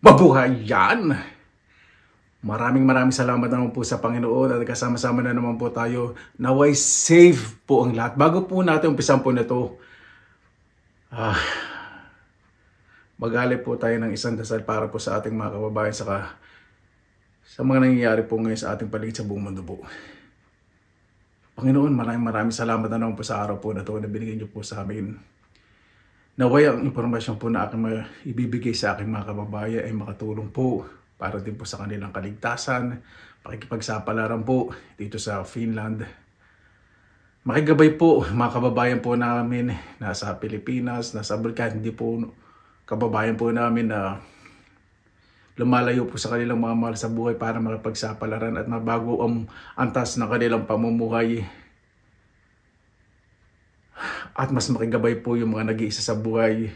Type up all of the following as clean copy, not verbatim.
Mabuhay yan! Maraming salamat naman po sa Panginoon at kasama-sama na naman po tayo. Naway safe po ang lahat. Bago po natin umpisan po na ito, mag-alay po tayo ng isang dasal para po sa ating mga kababayan saka sa mga nangyayari po ngayon sa ating paligid sa buong mundo po. Panginoon, maraming salamat na naman po sa araw po na ito na binigyan niyo po sa amin. Naway ang impormasyon po na aking ibibigay sa aking mga kababayan ay makatulong po para din po sa kanilang kaligtasan, pakikipagsapalaran po dito sa Finland. Makigabay po mga kababayan po namin nasa Pilipinas, nasa Balkan, hindi po kababayan po namin na lumalayo po sa kanilang mga mahal sa buhay para makipagsapalaran at mabago ang antas ng kanilang pamumuhay. At mas makigabay po yung mga nag-iisa sa buhay.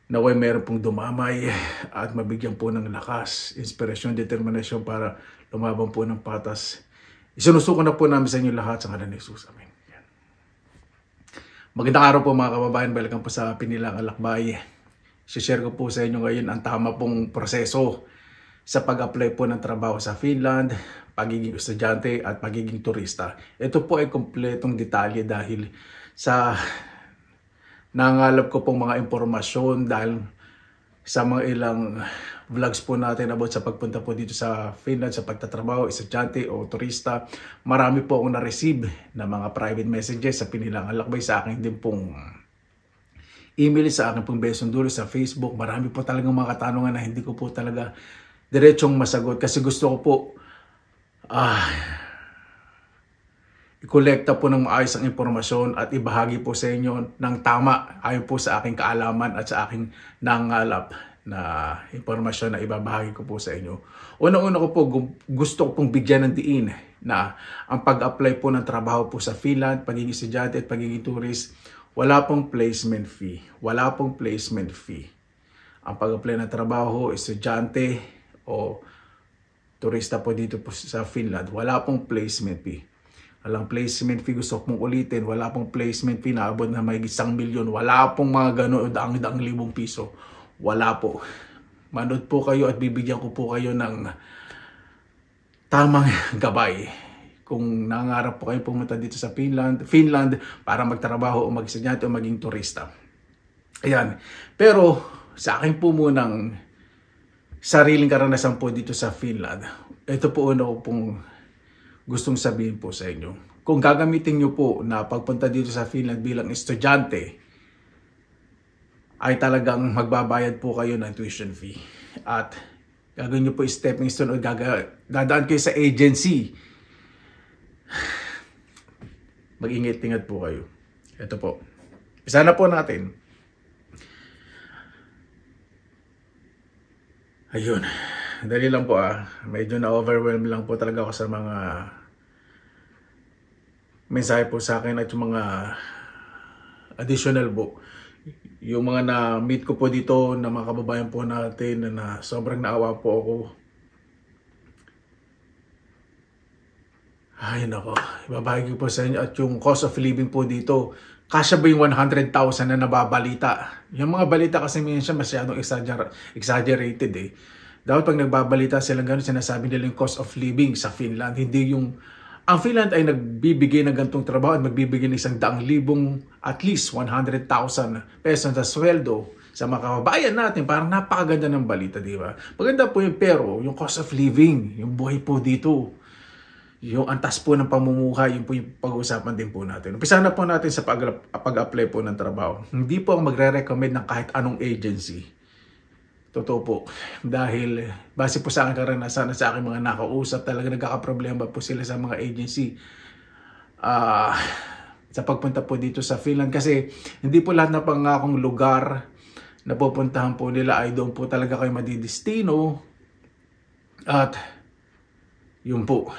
Naway meron pong dumamay at mabigyan po ng lakas, inspirasyon, determinasyon para lumaban po ng patas. Isinusuko na po namin sa inyo lahat sa ngalan ni Jesus. Amen. Yan. Magandang araw po mga kababayan. Welcome po sa Pinilang Alakbay. Share ko po sa inyo ngayon ang tama pong proseso sa pag-apply po ng trabaho sa Finland, pagiging estudyante at pagiging turista. Ito po ay kompletong detalye dahil sa nangangalap ko pong mga impormasyon dahil sa mga ilang vlogs po natin about sa pagpunta po dito sa Finland sa pagtatrabaho, estudyante o turista. Marami po akong na-receive na mga private messages sa Pinilang Alakbay, sa akin din pong email, sa akin pong besong dulo sa Facebook. Marami po talagang mga katanungan na hindi ko po talaga diretsong masagot kasi gusto ko po i-kolekta po ng maayos ang impormasyon at ibahagi po sa inyo ng tama ayon po sa aking kaalaman at sa aking nangalap na impormasyon na ibabahagi ko po sa inyo. Una-una ko po gusto ko pong bigyan ng diin na ang pag-apply po ng trabaho po sa Finland, pagiging estudyante at pagiging tourist, wala pong placement fee. Wala pong placement fee. Ang pag-apply ng trabaho, estudyante o turista po dito po sa Finland, wala pong placement fee. Walang placement fee, gusto kong ulitin, wala pong placement fee na abot na may 1 milyon. Wala pong mga gano'n o daang libong piso. Wala po. Manood po kayo at bibigyan ko po kayo ng tamang gabay. Kung nangarap po kayo pumunta dito sa Finland para magtrabaho o mag-estudyante o maging turista. Ayan. Pero sa akin po munang sariling karanasan po dito sa Finland, ito po una ko pong gustong sabihin po sa inyo. Kung gagamitin nyo po na pagpunta dito sa Finland bilang estudyante, ay talagang magbabayad po kayo ng tuition fee. At gagawin nyo po stepping stone o dadaan kayo sa agency. Mag-ingat-ingat po kayo. Ito po. Isa na po natin. Ayun. Dali lang po Medyo na-overwhelm lang po talaga ako sa mga mensahe po sa akin at yung mga additional po. Yung mga na-meet ko po dito na mga kababayan po natin na sobrang naawa po ako. Ay nako, ibabahagi po sa inyo. At yung cost of living po dito, kasya ba yung 100,000 na nababalita? Yung mga balita kasi minsan masyadong exaggerated Dapat pag nagbabalita silang gano'n, sinasabi nila yung cost of living sa Finland. Hindi yung... Ang Finland ay nagbibigay ng ganitong trabaho at magbibigay ng 100,000 at least 100,000 pesos na sweldo sa mga kababayan natin. Parang napakaganda ng balita, di ba? Maganda po yung pero, yung cost of living, yung buhay po dito, yung antas po ng pamumuhay, yun po yung pag-uusapan din po natin. Umpisa na po natin sa pag-apply po ng trabaho. Hindi po ako magre-recommend ng kahit anong agency. Totoo po. Dahil base po sa aking karanasan at sa aking mga nakausap, talaga nagkakaproblema po sila sa mga agency sa pagpunta po dito sa Finland. Kasi hindi po lahat na pangakong lugar na pupuntahan po nila ay doon po talaga kayo madidestino. At yun po.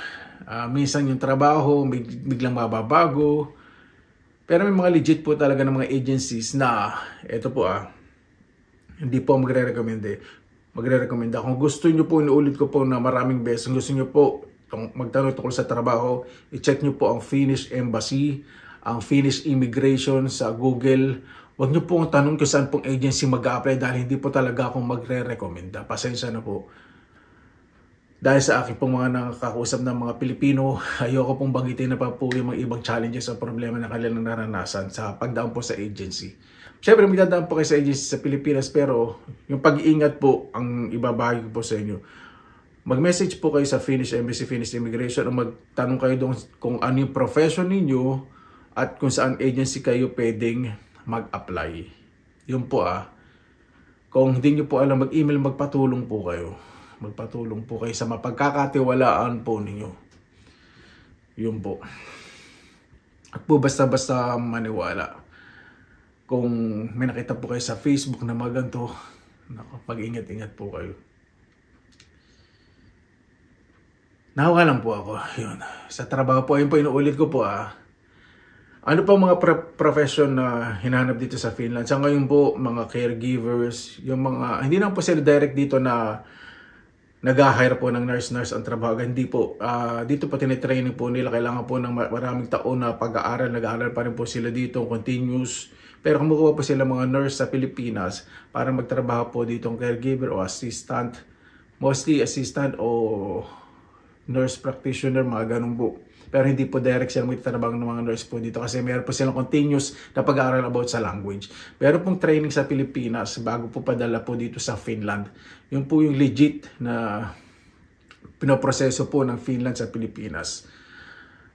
Minsan yung trabaho, biglang mababago. Pero may mga legit po talaga ng mga agencies na, ito po hindi po magre-recommend Magre-recommend Kung gusto nyo po, inuulit ko po na maraming beses, gusto nyo po magtanong tungkol sa trabaho, i-check nyo po ang Finnish Embassy, ang Finnish Immigration sa Google, Huwag niyo pong tanong kung saan pong agency mag-a-apply dahil hindi po talaga akong magre-recommenda. Pasensya na po. Dahil sa aking pong mga nakakausap ng mga Pilipino, ayoko pong banggitin na pa po yung mga ibang challenges o problema na kanilang naranasan sa pagdaan po sa agency. Siyempre, magdadaan po kayo sa agency sa Pilipinas, pero yung pag-iingat po ang ibabahagi ko po sa inyo. Mag-message po kayo sa Finnish Embassy, Finnish Immigration, o magtanong kayo doon kung ano yung profession ninyo at kung saan agency kayo pwedeng mag-apply. Yun po Kung hindi nyo po alam, mag-email, magpatulong po kayo. Magpatulong po kayo sa mapagkakatiwalaan po ninyo. Yun po. At po basta-basta maniwala. Kung may nakita po kayo sa Facebook na maganto, mag-ingat-ingat po kayo. Nahawa lang po ako. Yun. Sa trabaho po, ayun po, inuulit ko po Ano pa mga profession na hinahanap dito sa Finland? Sa ngayon po, mga caregivers, yung mga, hindi lang po sila direct dito na nag-hire po ng nurse ang trabaho. Hindi po. Dito po tinitraining po nila. Kailangan po ng maraming taon na pag-aaral. Nag-aaral pa rin po sila dito, continuous. Pero kumukuha po sila mga nurse sa Pilipinas para magtrabaho po dito ng caregiver o assistant. Mostly assistant o nurse practitioner, mga ganun po. Pero hindi po direct sila magtatrabaho ng mga nurse po dito kasi meron po silang continuous na pag-aaral about sa language. Meron pong training sa Pilipinas bago po padala po dito sa Finland. Yun po yung legit na pinoproseso po ng Finland sa Pilipinas.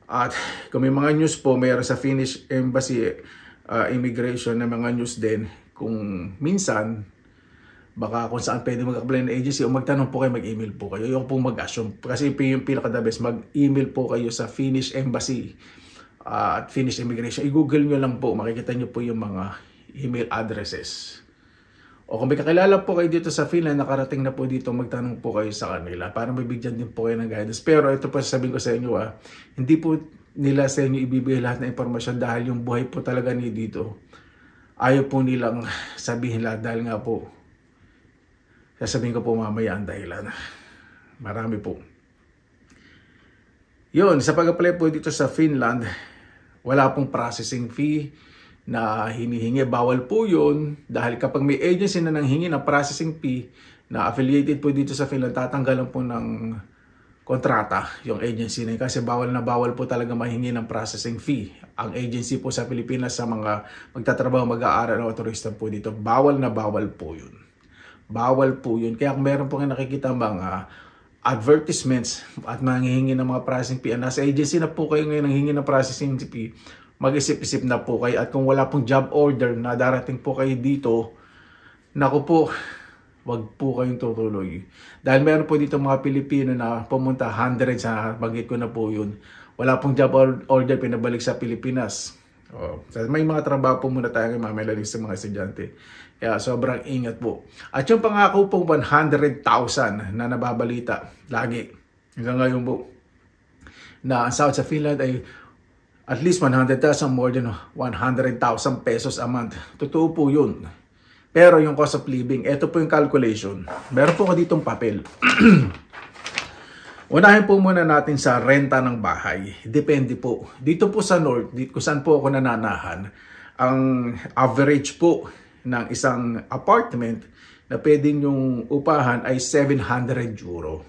At kung may mga news po, mayroon sa Finnish Embassy Immigration na mga news din kung minsan baka kung saan pwede mag-apply ng agency o magtanong po kayo, mag-email po kayo. Yung pong mag-assume. Kasi yung pinaka-the best, mag-email po kayo sa Finnish Embassy at Finnish Immigration. I-google nyo lang po, makikita nyo po yung mga email addresses. O kung may kakilala po kayo dito sa Finland, nakarating na po dito, magtanong po kayo sa kanila para mabigyan din po kayo ng guidance. Pero ito po sasabihin ko sa inyo, hindi po nila sa inyo ibibigay lahat ng impormasyon dahil yung buhay po talaga niyo dito. Ayaw po nilang sabihin lahat dahil nga po sasabihin ko po mamaya ang dahilan. Marami po. Yun, sa pag-apply po dito sa Finland, wala pong processing fee na hinihingi. Bawal po yun dahil kapag may agency na nanghingi ng processing fee na affiliated po dito sa Finland, tatanggalan po ng kontrata yung agency na yun. Kasi bawal na bawal po talaga mahingi ng processing fee. Ang agency po sa Pilipinas sa mga magtatrabaho, mag-aaral o turista po dito, bawal na bawal po yun. Bawal po yun. Kaya kung meron po kayo nakikita mga advertisements at manghihingi ng mga processing fee, nasa agency na po kayo ngayon nanghihingi ng processing fee, mag-isip-isip na po kayo. At kung wala pong job order na darating po kayo dito, naku po, wag po kayong tutuloy. Dahil meron po dito mga Pilipino na pumunta, hundreds, bagit ko na po yun. Wala pong job order, pinabalik sa Pilipinas. May mga trabaho po muna tayo ngayon, mamaya sa mga estudyante. Kaya sobrang ingat po. At yung pangako pong 100,000 na nababalita lagi. Hanggang ngayon po, na ang sahod sa Finland ay at least 100,000, more than 100,000 pesos a month. Totoo po yun. Pero yung cost of living, ito po yung calculation. Meron po ko ditong papel. Unahin po muna natin sa renta ng bahay. Depende po. Dito po sa North, kung saan po ako nananahan, ang average po ng isang apartment na pwedeng yung upahan ay 700 euro.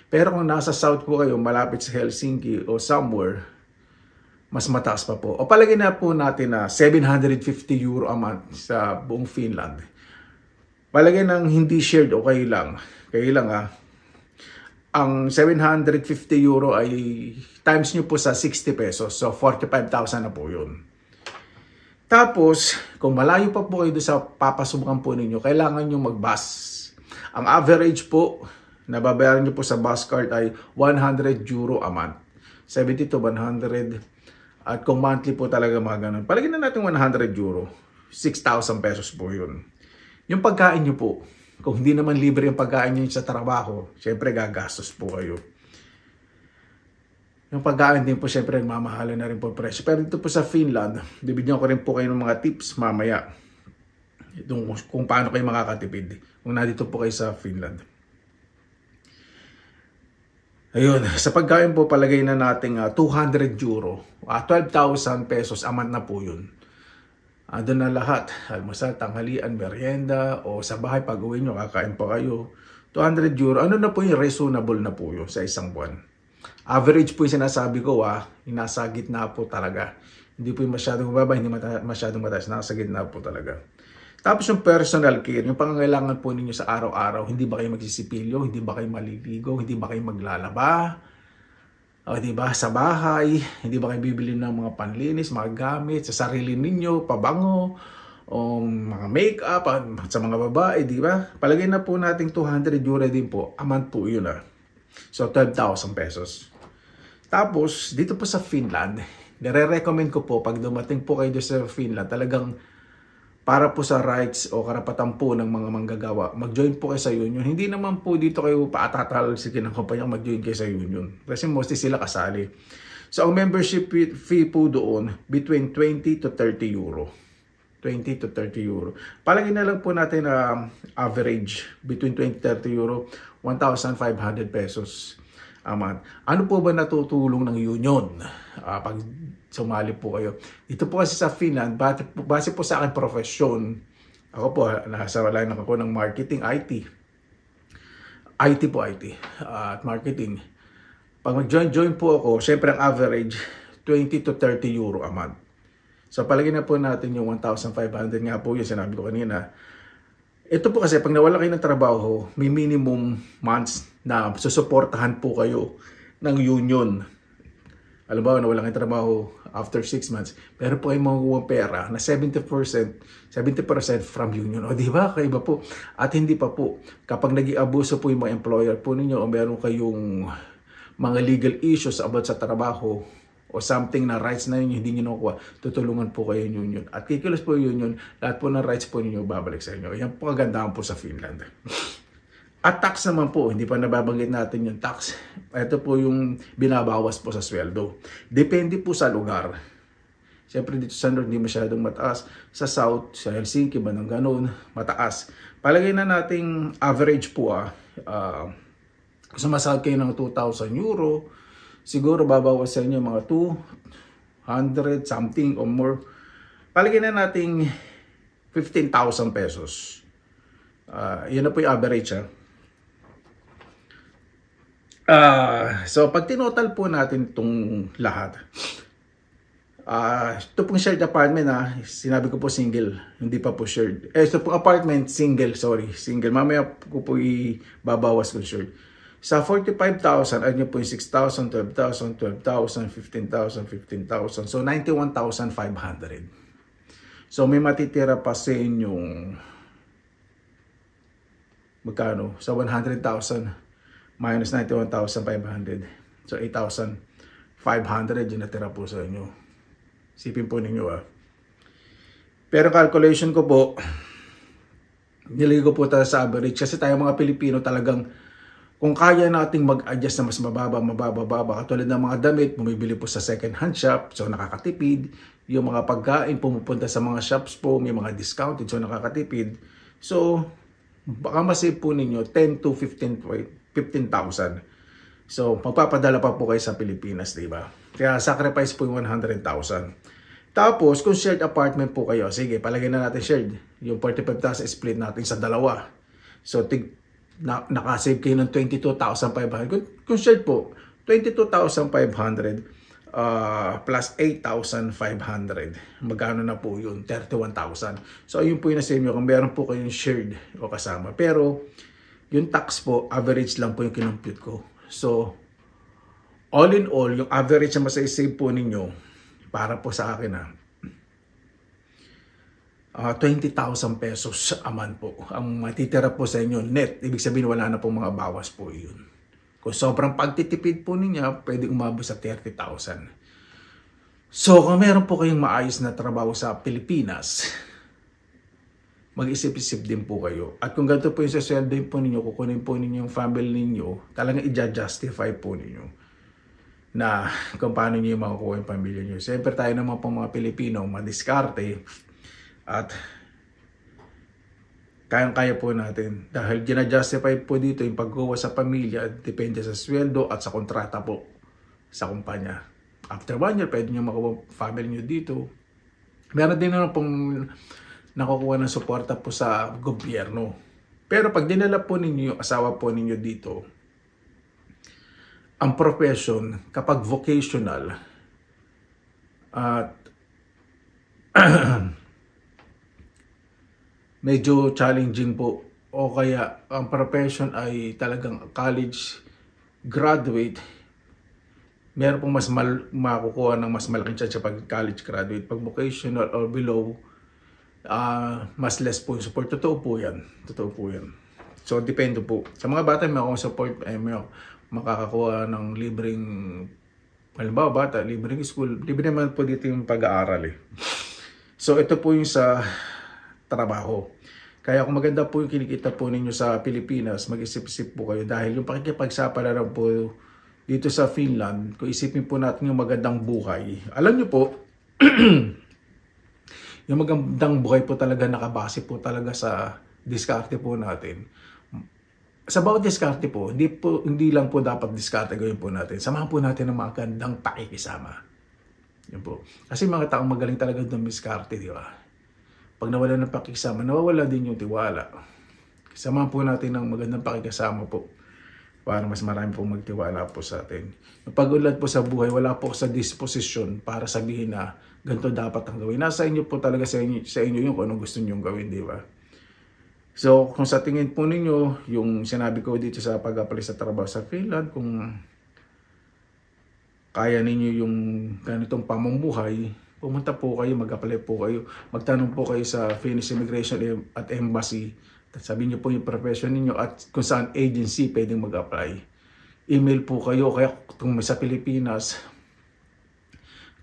Pero kung nasa South po kayo, malapit sa Helsinki o somewhere, mas mataas pa po. O palagay na po natin na 750 euro a month sa buong Finland. Palagay ng hindi shared o kayo lang. Kayo lang Ang 750 euro ay times nyo po sa 60 pesos. So 45,000 na po yun. Tapos, kung malayo pa po kayo doon sa papasubukan po ninyo, kailangan nyo mag-bus. Ang average po, nababayaran nyo po sa bus card ay 100 euro a month. 70 to 100. At kung monthly po talaga mga ganun, palagyan na natin 100 euro. 6,000 pesos po yun. Yung pagkain nyo po, kung hindi naman libre yung pagkain nyo sa trabaho, syempre gagastos po kayo. Yung pagkain din po, syempre, mamahalan na rin po presyo. Pero dito po sa Finland, bibigyan ko rin po kayo ng mga tips mamaya. Itong, kung paano kayo makakatipid. Kung nandito po kayo sa Finland. Ayun, sa pagkain po, palagay na natin 200 euro. 12,000 pesos a month na po yun. Doon na lahat, almusal, tanghalian, merienda, o sa bahay pag uwi nyo, kakain pa kayo. 200 euro, ano na po yung reasonable na po yun sa isang buwan. Average po yung sinasabi ko, nasa gitna po talaga. Hindi po yung masyadong baba, hindi masyadong mataas, nasa gitna po talaga. Tapos yung personal care, yung pangangailangan po ninyo sa araw-araw, hindi ba kayo magsisipilyo, hindi ba kayo maliligo, hindi ba kayo maglalaba, o di ba sa bahay, hindi ba kayo bibili ng mga panlinis, mga gamit sa sarili ninyo, pabango, o mga make-up sa mga babae, di ba? Palagay na po nating 200 euro din po, a month po yun So 12,000 pesos. Tapos dito po sa Finland, nire-recommend ko po pag dumating po kayo sa Finland, talagang para po sa rights o karapatan po ng mga manggagawa, mag-join po kayo sa union. Hindi naman po dito kayo paatatalsikin ng kumpanya mag-join kayo sa union. Kasi mostly sila kasali. So ang membership fee po doon, between 20 to 30 euro. 20 to 30 euro. Palagay na lang po natin na average between 20 to 30 euro, 1,500 pesos a month. Ano po ba natutulong ng union pag sumali po kayo? Dito po kasi sa Finland, base po sa aking profesyon, ako po, nasa line ako ng marketing, IT at marketing. Pag mag-join po ako, syempre ang average, 20 to 30 euro a month. So palagay na po natin yung 1,500 nga po yung sinabi ko kanina. Ito po kasi pag nawala kayo ng trabaho, may minimum months na susuportahan po kayo ng union. Alam ba, nawala kayo ng trabaho after 6 months, pero po kayo makukuha pera na 70% from union. O di ba? Kaiba po. At hindi pa po. Kapag nag-iabuso po yung mga employer po ninyo o meron kayong mga legal issues about sa trabaho, o something na rights na yun, hindi nyo nakuha, tutulungan po kayo yung union. At kikilos po yung union, lahat po ng rights po ninyo babalik sa inyo. Yan po kagandahan po sa Finland. At tax naman po, hindi pa nababanggit natin yung tax. Ito po yung binabawas po sa sweldo. Depende po sa lugar. Siyempre dito sa North, hindi masyadong mataas. Sa South, sa Helsinki, bandang ganun, mataas. Palagay na nating average po sumasahod kayo ng 2,000 euro, siguro babawas sa inyo mga 200 something or more. Palagay na nating 15,000 pesos. Yun na po yung average. So pag tinotal po natin itong lahat, ito pong shared apartment sinabi ko po single, hindi pa po shared. Ito pong apartment, single. Mamaya ko po ibabawas ko shared. Sa 45,000, add nyo po yung 6,000, 12,000, 12,000, 15,000, 15,000. So, 91,500. So, may matitira pa sa inyong magkano? Sa 100,000 minus 91,500. So, 8,500 yung natira po sa inyo. Sipin po ninyo Pero calculation ko po, nilagay ko po tayo sa average. Kasi tayo mga Pilipino talagang kung kaya nating mag-adjust na mas mababa, katulad ng mga damit, bumibili po sa second-hand shop, so nakakatipid. Yung mga pagkain, pumupunta sa mga shops po, may mga discounted, so nakakatipid. So, baka masave po ninyo 10 to 15,000. So, magpapadala pa po kayo sa Pilipinas, diba? Kaya sacrifice po yung 100,000. Tapos, kung shared apartment po kayo, sige, palagay na natin shared. Yung 45,000 split natin sa dalawa. So, nakasave kayo ng 22,500. Kung shared po, 22,500 plus 8,500. Magkano na po yun? 31,000. So, ayun po yung nasave nyo kung meron po kayong shared o kasama. Pero, yung tax po, average lang po yung kinumpute ko. So, all in all, yung average na masasave po ninyo, para po sa akin 20,000 pesos a month po. Ang matitira po sa inyo net, ibig sabihin wala na po mga bawas po yun. Kung sobrang pagtitipid po ninyo, pwede umabot sa 30,000. So, kung meron po kayong maayos na trabaho sa Pilipinas, mag-isip-isip din po kayo. At kung ganito po yung sasweldo po ninyo, kukunin po ninyo yung family ninyo, talagang i-justify po ninyo na kung paano nyo yung makukuha yung pamilya nyo. Siyempre tayo naman po mga Pilipino, madiskarte, at kayang-kaya po natin. Dahil gina-justify po dito yung pagkuha sa pamilya, depende sa sweldo at sa kontrata po sa kumpanya. After 1 year, pwede nyo makuha family nyo dito. Meron din naman pong nakukuha ng suporta po sa gobyerno. Pero pag dinala po ninyo yung asawa po ninyo dito, ang profession kapag vocational at medyo challenging po, o kaya ang profession ay talagang college graduate, meron pong makukuha ng mas malaking chance pag college graduate. Pag vocational or below, mas less po yung support. Totoo po yan. Totoo po yan. So, depende po. Sa mga bata, may akong support, may makakakuha ng libreng, halimbawa bata, libreng school. Libre naman po dito yung pag-aaral eh. So, ito po yung sa trabaho. Kaya kung maganda po yung kinikita po ninyo sa Pilipinas, mag-isip-isip po kayo dahil yung pakikipagsapalaran po dito sa Finland, kung isipin po natin yung magandang buhay. Alam nyo po, yung magandang buhay po talaga nakabase po talaga sa diskarte po natin. Sa bawat diskarte po, hindi lang po dapat diskarte gawin po natin. Samahan po natin ng magandang pakikisama. Yun po. Kasi mga taong magaling talaga ng diskarte, di ba? Pag nawala ng pakikisama, nawawala din yung tiwala. Samahan po natin ng magandang pakikisama po para mas marami pong magtiwala po sa atin. Yung pag-unlad po sa buhay, wala po sa disposition para sabihin na ganito dapat ang gawin. Nasa inyo po talaga, sa inyo yung kung anong gusto nyo gawin, di ba? So, kung sa tingin po ninyo, yung sinabi ko dito sa pag-apply sa trabaho sa Finland, kung kaya ninyo yung ganitong pamumuhay, pumunta po kayo, mag-apply po kayo, magtanong po kayo sa Finnish Immigration at Embassy. Sabihin niyo po yung profession ninyo at kung saan agency pwedeng mag-apply. Email po kayo, kaya kung sa Pilipinas,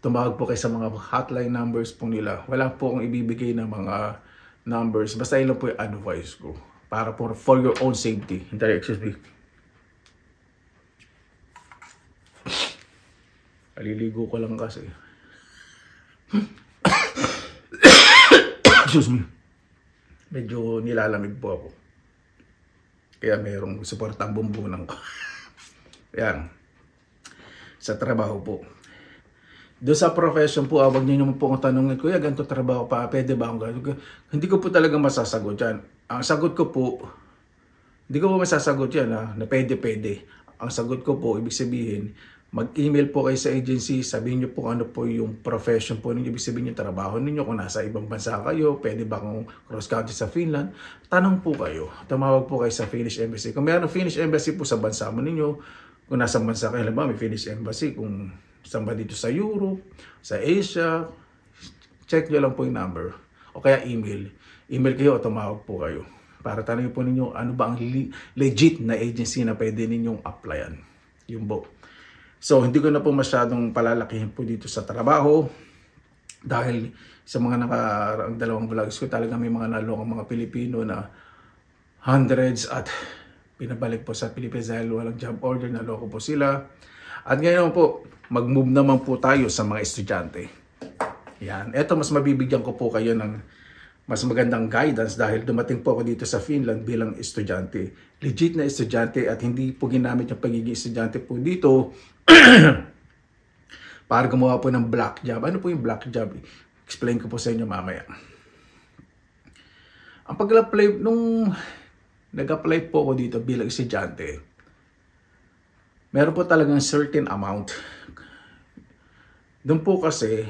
tumawag po kayo sa mga hotline numbers po nila. Wala po akong ibibigay ng mga numbers, basta yun lang po yung advice ko para for your own safety. Excuse me. Aliligo ko lang kasi. Excuse me. Medyo nilalamig po ako. Kaya mayroong suportang bumbunan ko. Ayan. Sa trabaho po. Doon sa profession po, wag niyo naman po akong tanongin, kuya, ganito trabaho pa, pwede ba akong gano'n? Hindi ko po talaga masasagot yan. Ang sagot ko po, hindi ko po masasagot yan na pwede. Ang sagot ko po, ibig sabihin, mag-email po kayo sa agency, sabihin niyo po ano po yung profession po ninyo, ibig sabihin yung trabaho ninyo, kung nasa ibang bansa kayo, pwede ba kung cross-country sa Finland, tanong po kayo, tumawag po kayo sa Finnish Embassy. Kung mayroong Finnish Embassy po sa bansa mo ninyo, kung nasa bansa kayo, halimbawa may Finnish Embassy, kung saan ba dito sa Europe, sa Asia, check nyo lang po yung number, o kaya email kayo o tumawag po kayo, para tanongin po ninyo ano ba ang legit na agency na pwede ninyong applyan, yung po. So, hindi ko na po masyadong palalakihin po dito sa trabaho dahil sa mga nakaraang dalawang vlogs ko, talaga may mga nalokang mga Pilipino na hundreds at pinabalik po sa Pilipinas dahil walang job order, naloko po sila. At ngayon po, mag-move naman po tayo sa mga estudyante. Yan. Ito, mas mabibigyan ko po kayo ng mas magandang guidance dahil dumating po ako dito sa Finland bilang estudyante. Legit na estudyante at hindi po ginamit yung pagiging estudyante po dito para gumawa po ng black job. Ano po yung black job? Explain ko po sa inyo mamaya. Ang pag-apply, nung nag-apply po ako dito bilang estudyante, meron po talagang certain amount. Doon po kasi,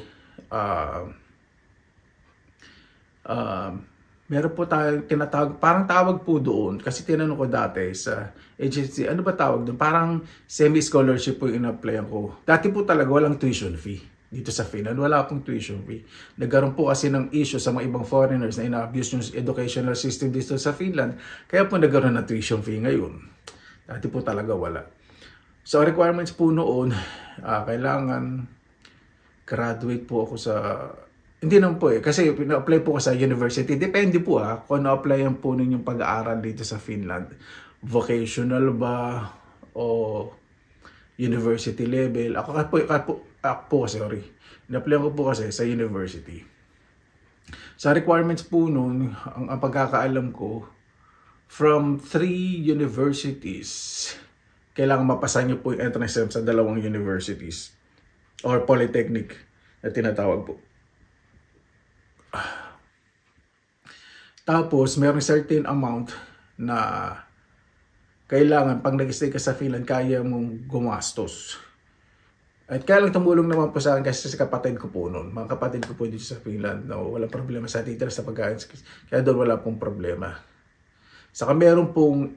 meron po tayo tinatawag, parang tawag po doon, kasi tinanong ko dati sa agency, ano ba tawag doon? Parang semi-scholarship po yung in-applyan ko. Dati po talaga walang tuition fee dito sa Finland, wala pong tuition fee. Nagkaroon po kasi ng issue sa mga ibang foreigners na ina-abuse yung educational system dito sa Finland, kaya po nagkaroon ng tuition fee ngayon. Dati po talaga wala. So requirements po noon, kailangan graduate po ako sa... Hindi naman po kasi pina-apply po ko sa university. Depende po kung na-applyan po ninyong pag-aaral dito sa Finland. Vocational ba o university level? Ako po sorry. Na-applyan ko po kasi sa university. Sa requirements po noon, ang pagkakaalam ko, from 3 universities, kailangan mapasa nyo po yung entrance exam sa 2 universities or polytechnic na tinatawag po. Tapos, meron certain amount na kailangan pag nag-stay ka sa Finland, kaya mong gumastos. At kaya lang tumulong naman po sa akin kasi sa kapatid ko po noon. Mga kapatid ko po dito sa Finland, no, walang problema sa titira sa pagkain. Kaya doon wala pong problema. Saka meron pong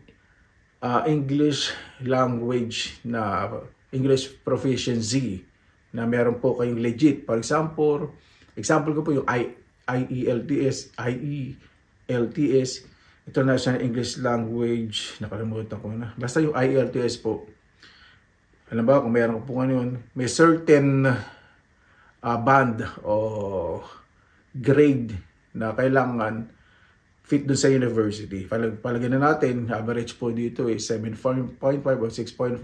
English language na English proficiency na meron po kayong legit. For example ko po yung IELTS, International English Language, nakalimutan ko na. Basta yung IELTS po. Alam ba, kung meron ko po ngayon, may certain band o grade na kailangan fit dun sa university. Palagyan na natin, average po dito 7.5 o 6.5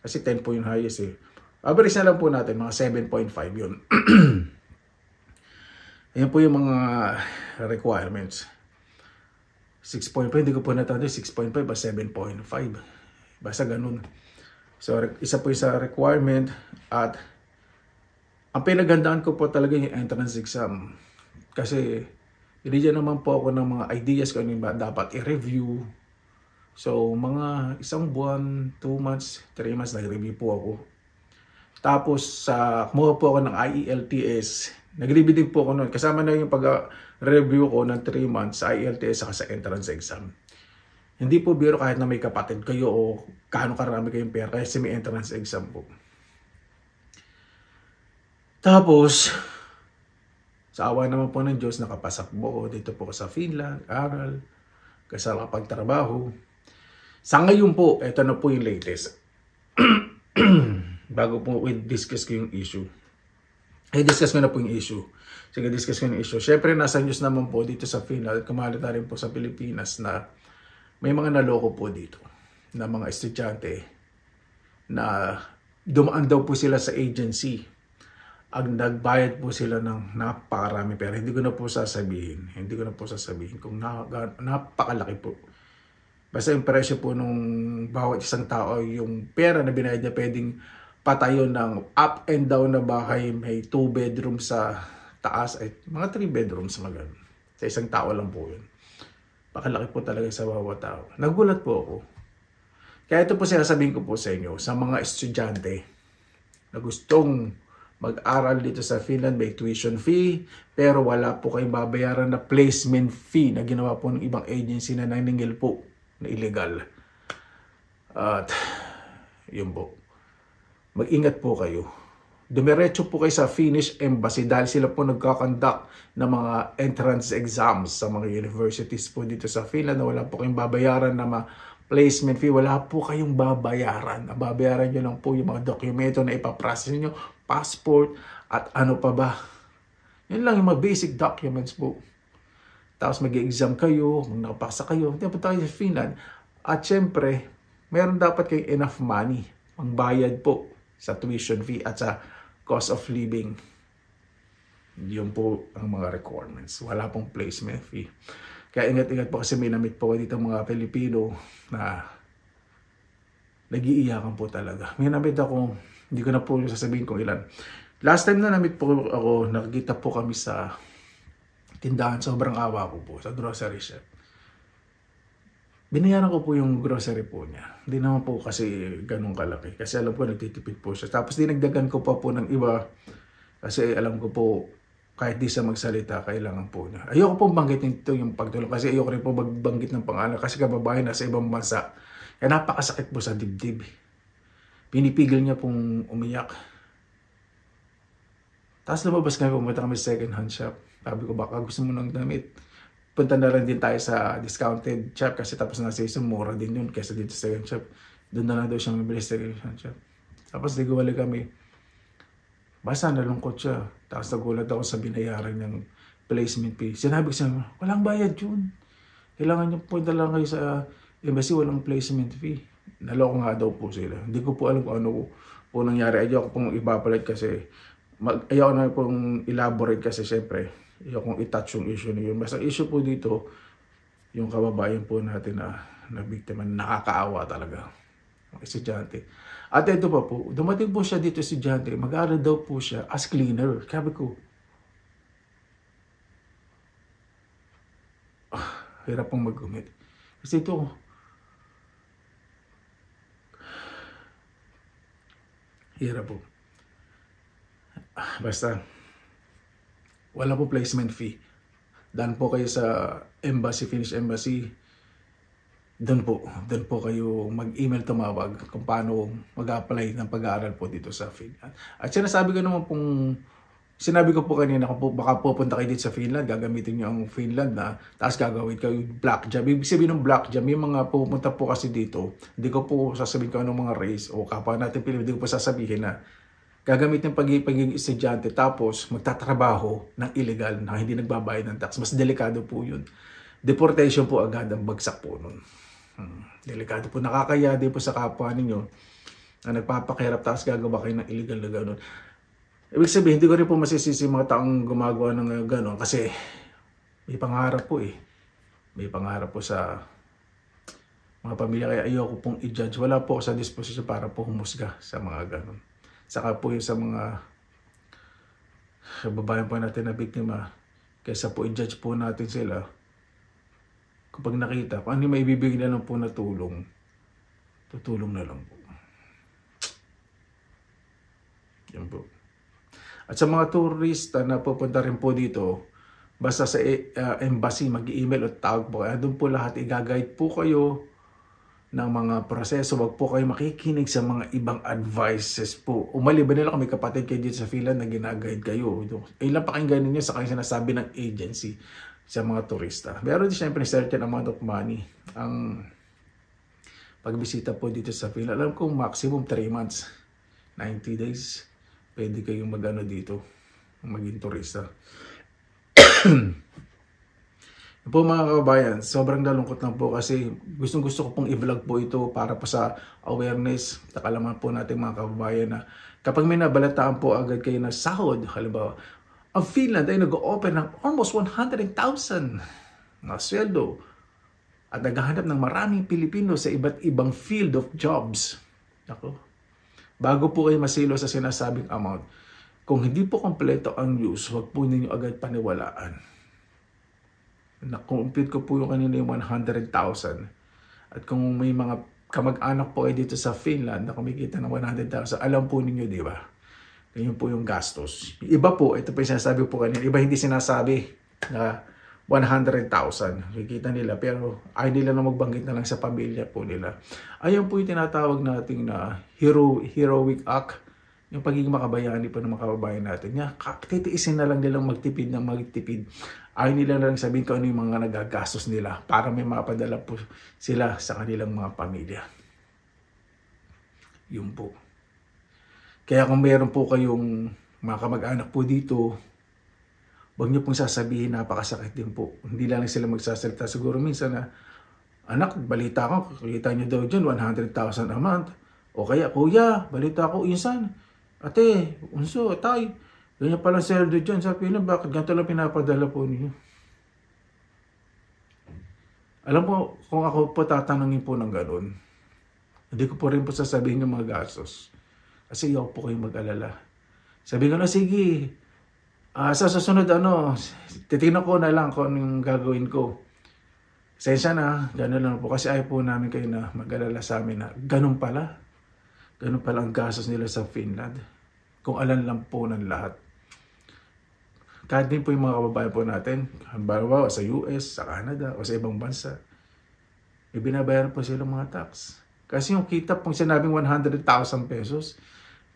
kasi 10 po yung highest eh. Average na lang po natin, mga 7.5 yun. Ayan po yung mga requirements. 6.5, hindi ko po natanda 6.5 o 7.5. Basta ganun. So, isa po yung sa requirement at ang pinagandaan ko po talaga yung entrance exam. Kasi, binigyan naman po ako ng mga ideas kung ano yung dapat i-review. So, mga isang buwan, 2 months, 3 months, nag-review po ako. Tapos, kumuha po ako ng IELTS. Nag-review din po ako noon. Kasama na yung pag-review ko ng 3 months sa IELTS saka sa entrance exam. Hindi po biro kahit na may kapatid kayo o kaano karami kayong pera kasi may entrance exam po. Tapos, sa awa naman po ng Diyos, nakapasak po dito po sa Finland, aral, kasama pagtrabaho. Sa ngayon po, ito na po yung latest. Bago po i-discuss ko yung issue. I-discuss ko na po yung issue. Sige, discuss ko yung issue. Siyempre, nasa news naman po dito sa Finland at kumalita rin po sa Pilipinas na may mga naloko po dito na mga estudyante na dumaan daw po sila sa agency. Ang nagbayad po sila ng napakarami pera. Hindi ko na po sasabihin. Kung napakalaki po. Basta yung presyo po nung bawat isang tao, yung pera na binayad niya pwedeng patayo ng up and down na bahay. May 2 bedrooms sa taas. Ay, mga 3 bedrooms mga ganun. Sa isang tao lang po yun. Pakalaki po talaga sa bawat tao. Nagulat po ako. Kaya ito po sinasabihin ko po sa inyo, sa mga estudyante na gustong mag-aral dito sa Finland, may tuition fee, pero wala po kayong babayaran na placement fee na ginawa po ng ibang agency na naningil po na illegal. At yun po. Mag-ingat po kayo. Dumiretso po kayo sa Finnish Embassy dahil sila po nagkakandak ng mga entrance exams sa mga universities po dito sa Finland na wala po kayong babayaran na placement fee. Wala po kayong babayaran. Babayaran nyo lang po yung mga dokumento na ipaprocess nyo, passport at ano pa ba. Yan lang yung mga basic documents po. Tapos mag-exam kayo, nakapasa kayo. Hindi po tayo sa Finland. At syempre, meron dapat kayong enough money ang bayad po sa tuition fee at sa cost of living. Yun po ang mga requirements. Wala pong placement fee. Kaya ingat-ingat po kasi may namit po dito mga Pilipino na nag-iiyakan po talaga. May namit ako, hindi ko na po sasabihin kung ilan. Last time na namit po ako, nakikita po kami sa tindahan. Sobrang awa ko po sa grocery shop. Binayaran ko po yung grocery po niya. Hindi naman po kasi ganun kalaki. Kasi alam ko nagtitipid po siya. Tapos dinagdagan ko pa po ng iba. Kasi alam ko po kahit di siya magsalita, kailangan po niya. Ayoko po banggitin ito yung pagtulong. Kasi ayoko rin po magbanggit ng pangalan. Kasi kababae na sa ibang bansa. Kaya napakasakit po sa dibdib. Pinipigil niya pong umiyak. Tapos lumabas kami, pumunta kami sa second hand shop. Sabi ko baka gusto mo ng damit. Punta na rin din tayo sa discounted shop kasi tapos na season, mura din yun kaysa dito sa second shop. Doon na lang daw siya mabili sa second shop. Tapos nagwali kami. Basta nalungkot siya. Tapos nagulat ako sa binayaran ng placement fee. Sinabi ko siya, walang bayad yun. Kailangan niyo punta lang kayo sa embassy, walang placement fee. Naloko nga daw po sila. Hindi ko po alam kung ano po nangyari. Ayaw ko pong ibabalat kasi ayaw na pong elaborate kasi syempre ayokong i-touch yung issue na yun. Basta issue po dito, yung kababayan po natin na biktima, nakakaawa talaga. Ang estudyante. At ito pa po, dumating po siya dito estudyante, mag-aaral daw po siya as cleaner. Sabi ko, Hirap pong mag-commit. Kasi ito, hirap po. Basta, wala po placement fee. Dan po kayo sa embassy, Finnish embassy. Doon po kayo mag-email, tumawag kung paano mag-apply ng pag-aaral po dito sa Finland. At sinasabi ko naman pong, sinabi ko po kanina kung po, baka pupunta kayo dito sa Finland, gagamitin nyo ang Finland na, tapos gagawin kayo black job. Ibig sabihin ng black job, yung mga pupunta po kasi dito, hindi ko po sasabihin ko anong mga race o kapwa natin Pilipino, hindi ko po sasabihin na gagamit ng pagiging estudyante tapos magtatrabaho ng illegal na hindi nagbabayad ng tax. Mas delikado po yun. Deportation po agad ang bagsak po nun. Delikado po. Nakakaya din po sa kapwa ninyo na nagpapakirap tapos gagawa kayo ng illegal na gano'n. Ibig sabihin, hindi ko rin po masisisi mga taong gumagawa ng gano'n kasi may pangarap po eh. May pangarap po sa mga pamilya. Kaya ayoko pong i-judge. Wala po sa disposition para po humusga sa mga gano'n. Saka po yung sa mga babayan po natin na biktima, kaysa po i-judge po natin sila, kapag nakita, kung ano yung maibibigay na lang po na tulong, tutulong na lang po. Yan po. At sa mga turista na pupunta rin po dito, basta sa embassy, mag-email o tawag po kayo. Doon po lahat, i-guide po kayo ng mga proseso. Wag po kayo makikinig sa mga ibang advices po. Umaliban nila kung may kapatid kayo dito sa Finland na ginaguide kayo. Ilang pakinggan ninyo sa kanyang sinasabi ng agency sa mga turista. Pero di syempre certain amount of money ang pagbisita po dito sa Finland. Alam ko maximum 3 months, 90 days, pwede kayong mag-ano dito, maging turista. Po mga kababayan, sobrang nalungkot lang po kasi gustong gusto ko pong i-vlog po ito para po sa awareness. Takalaman po natin mga kababayan na kapag may nabalataan po agad kayo na sahod, halimbawa, ang Finland ay nag-o-open ng almost 100,000 na sweldo at naghahanap ng maraming Pilipino sa iba't ibang field of jobs. Ako, bago po kayo masilo sa sinasabing amount, kung hindi po kompleto ang news, huwag po ninyo agad paniwalaan. Na-compute ko po yung kanina yung 100,000. At kung may mga kamag-anak po ay dito sa Finland na kumikita ng 100,000, alam po ninyo, di ba? Ganyan po yung gastos. Iba po, ito po yung sinasabi po kanina, iba hindi sinasabi na 100,000. Kikita nila, pero ay nila na magbanggit na lang sa pamilya po nila. Ayun po yung tinatawag natin na heroic act, yung pagiging makabayani po ng mga kababayan natin. Titiisin na lang nilang magtipid ng magtipid. Ayaw nila na lang sabihin kung ano yung mga nagagastos nila para may mapadala po sila sa kanilang mga pamilya. Yun po. Kaya kung meron po kayong mga kamag-anak po dito, huwag niyo pong sasabihin, napakasakit din po. Hindi lang sila magsasalita. Siguro minsan na, anak, balita ko, kita niyo daw dyan, 100,000 a month. O kaya, kuya, balita ko, insan. Ate, unso, tay, ganyan palang sweldo dyan. Sabi na, bakit ganito lang pinapadala po niyo? Alam po, kung ako po tatanungin po ng gano'n, hindi ko po rin po sasabihin yung mga gastos. Kasi ayaw po kayong mag-alala. Sabi ko na, sige, sa susunod, titignan ko na lang kung anong gagawin ko. Sensya na, gano'n lang po. Kasi ayaw po namin kayo na mag-alala sa amin na gano'n pala. Ganun pala ang gastos nila sa Finland. Kung alam lang po ng lahat. Kahit din po yung mga kababayan po natin, halimbawa sa US, sa Canada, o sa ibang bansa, may binabayaran po silang mga tax. Kasi yung kita pong sinabing 100,000 pesos,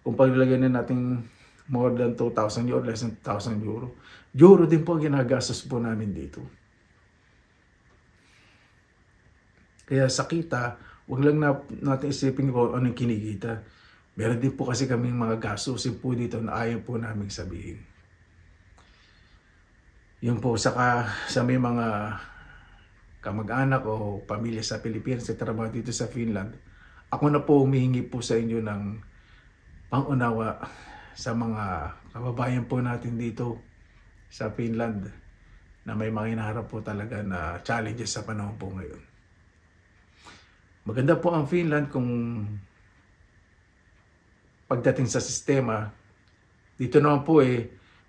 kung paglagyan na natin more than 2,000 euro, less than 2,000 euro, euro din po ang ginagastos po namin dito. Kaya sa kita, huwag lang natin isipin kung anong kinikita. Meron din po kasi kaming mga gastusin po dito na ayaw po namin sabihin. Yun po, saka sa may mga kamag-anak o pamilya sa Pilipinas na trabaho dito sa Finland, ako na po humihingi po sa inyo ng pangunawa sa mga kababayan po natin dito sa Finland na may mga hinaharap po talaga na challenges sa panahon po ngayon. Maganda po ang Finland kung pagdating sa sistema, dito naman po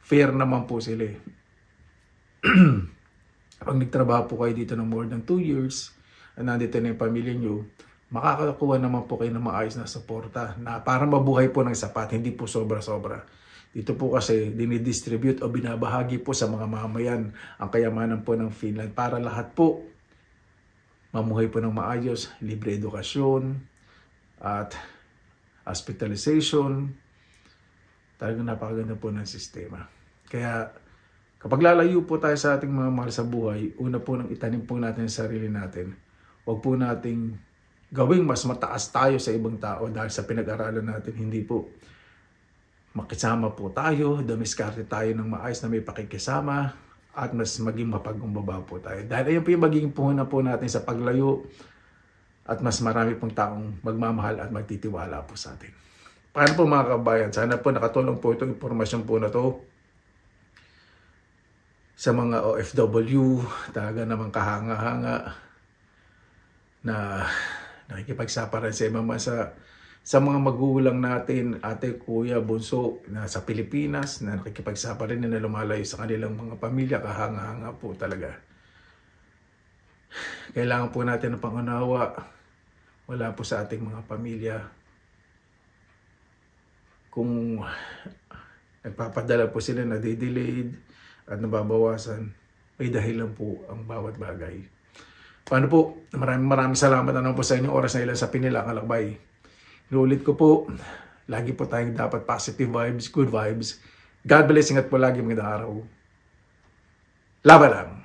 fair naman po sila. Pag nagtrabaho po kayo dito ng more than 2 years, at nandito na yung pamilya nyo, makakakuha naman po kayo ng maayos na suporta na para mabuhay po ng sapat, hindi po sobra-sobra. Dito po kasi dinidistribute o binabahagi po sa mga mamayan ang kayamanan po ng Finland para lahat po mamuhay po ng maayos, libre edukasyon at hospitalization. Talagang napakaganda po ng sistema. Kaya kapag lalayo po tayo sa ating mga mahal sa buhay, una po nang itanim po natin sa sarili natin. Huwag po nating gawing mas mataas tayo sa ibang tao dahil sa pinag-aralan natin. Hindi po. Makisama po tayo, dumiskarte tayo ng maayos na may pakikisama at mas maging mapagkumbaba po tayo. Dahil ayun po yung magiging puhunan po natin sa paglayo at mas marami pong taong magmamahal at magtitiwala po sa atin. Paano po mga kabayan? Sana po nakatulong po itong impormasyon po na to sa mga OFW, talaga namang kahanga-hanga na nakikipagsaparen sa ibang bansa, sa mga magulang natin, ate, kuya, bunso na sa Pilipinas na nakikipagsaparen na lumalayo sa kanilang mga pamilya, kahanga-hanga po talaga. Kailangan po natin ng pangunawa, wala po sa ating mga pamilya. Kung nagpapadala po sila na delayed at nababawasan, may dahilan po ang bawat bagay. Paano po? Maraming salamat naman po sa inyong oras na ilan sa Pinilang Alakbay. Inuulit ko po, lagi po tayong dapat positive vibes, good vibes. God bless, ingat po lagi, magandang araw. Laban lang!